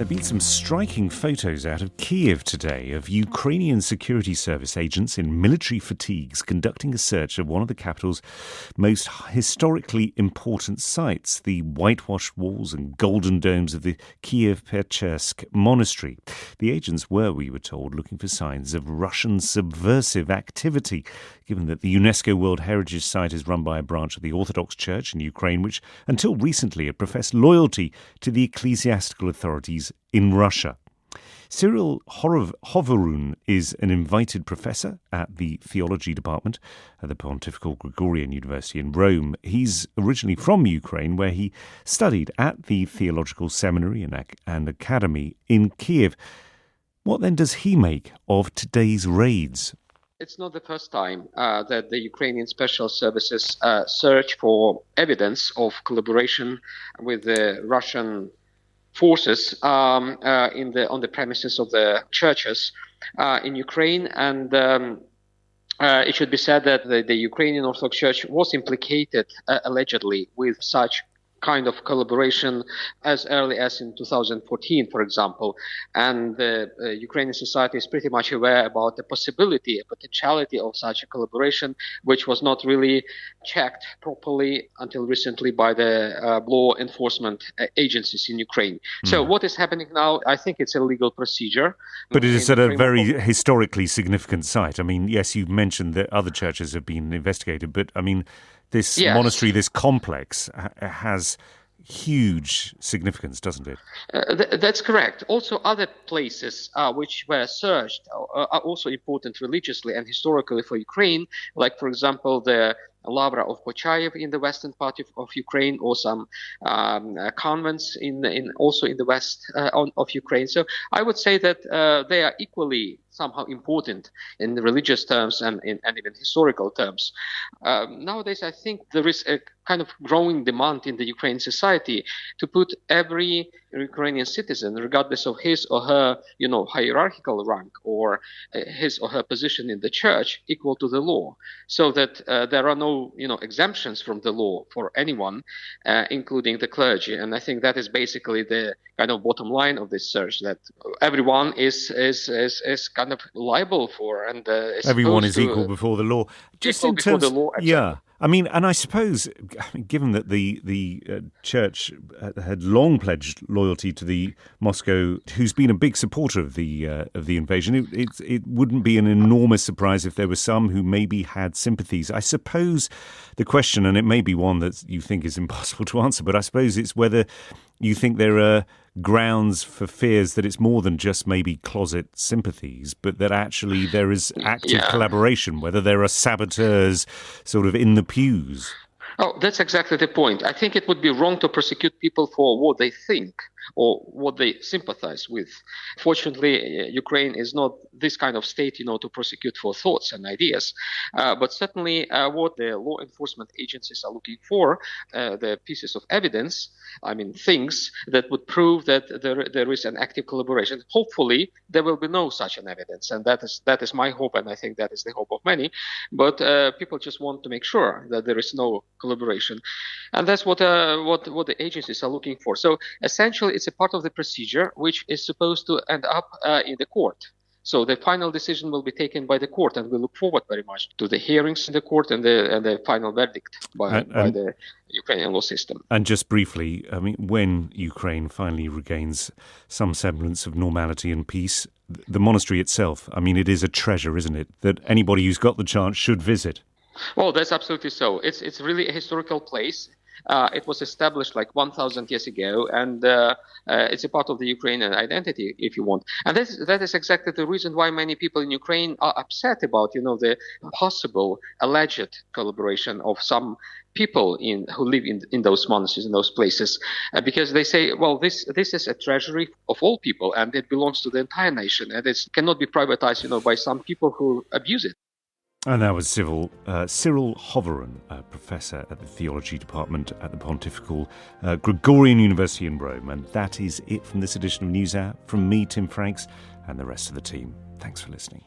There have been some striking photos out of Kiev today of Ukrainian security service agents in military fatigues conducting a search of one of the capital's most historically important sites, the whitewashed walls and golden domes of the Kiev-Pechersk monastery. The agents were, we were told, looking for signs of Russian subversive activity, given that the UNESCO World Heritage Site is run by a branch of the Orthodox Church in Ukraine, which until recently had professed loyalty to the ecclesiastical authorities in Russia. Cyril Hovorun is an invited professor at the theology department at the Pontifical Gregorian University in Rome. He's originally from Ukraine, where he studied at the Theological Seminary and Academy in Kiev. What then does he make of today's raids? It's not the first time that the Ukrainian special services search for evidence of collaboration with the Russian forces on the premises of the churches in Ukraine, and it should be said that the Ukrainian Orthodox Church was implicated allegedly with such kind of collaboration as early as in 2014, for example, and the Ukrainian society is pretty much aware about the possibility, a potentiality of such a collaboration, which was not really checked properly until recently by the law enforcement agencies in Ukraine. So what is happening now, I think it's a legal procedure. But it is at a very historically significant site. I mean, yes, you've mentioned that other churches have been investigated, but I mean, this monastery, this complex, has huge significance, doesn't it? That's correct. Also, other places which were searched are also important religiously and historically for Ukraine, like, for example, the Lavra of Pochayev in the western part of Ukraine, or some convents also in the west of Ukraine. So I would say that they are equally somehow important in the religious terms and even historical terms. Nowadays, I think there is a kind of growing demand in the Ukrainian society to put every Ukrainian citizen, regardless of his or her, hierarchical rank or his or her position in the church, equal to the law, so that there are no, exemptions from the law for anyone, including the clergy. And I think that is basically the kind of bottom line of this search, that everyone is kind of liable for, and everyone is equal before the law. Just in terms, the law, exactly. Yeah. I mean, and I suppose, given that the church had long pledged loyalty to the Moscow, who's been a big supporter of the invasion, it wouldn't be an enormous surprise if there were some who maybe had sympathies. I suppose the question, and it may be one that you think is impossible to answer, but I suppose it's whether you think there are grounds for fears that it's more than just maybe closet sympathies, but that actually there is active collaboration, whether there are saboteurs sort of in the pews. Oh, that's exactly the point. I think it would be wrong to prosecute people for what they think or what they sympathize with. Fortunately, Ukraine is not this kind of state, to prosecute for thoughts and ideas. But certainly what the law enforcement agencies are looking for, the pieces of evidence, things that would prove that there is an active collaboration. Hopefully, there will be no such an evidence. And that is my hope, and I think that is the hope of many. But people just want to make sure that there is no collaboration. And that's what the agencies are looking for. So essentially, it's a part of the procedure which is supposed to end up in the court. So the final decision will be taken by the court, and we look forward very much to the hearings in the court and the final verdict by the Ukrainian law system. And just briefly, when Ukraine finally regains some semblance of normality and peace, the monastery itself, it is a treasure, isn't it, that anybody who's got the chance should visit? Oh, that's absolutely so. It's really a historical place. It was established like 1,000 years ago, and it's a part of the Ukrainian identity, if you want. And that is exactly the reason why many people in Ukraine are upset about, the possible alleged collaboration of some people who live in those monasteries, in those places, because they say, well, this is a treasury of all people, and it belongs to the entire nation, and it cannot be privatized, by some people who abuse it. And that was Cyril Hovorun, professor at the theology department at the Pontifical Gregorian University in Rome. And that is it from this edition of NewsHour. From me, Tim Franks, and the rest of the team. Thanks for listening.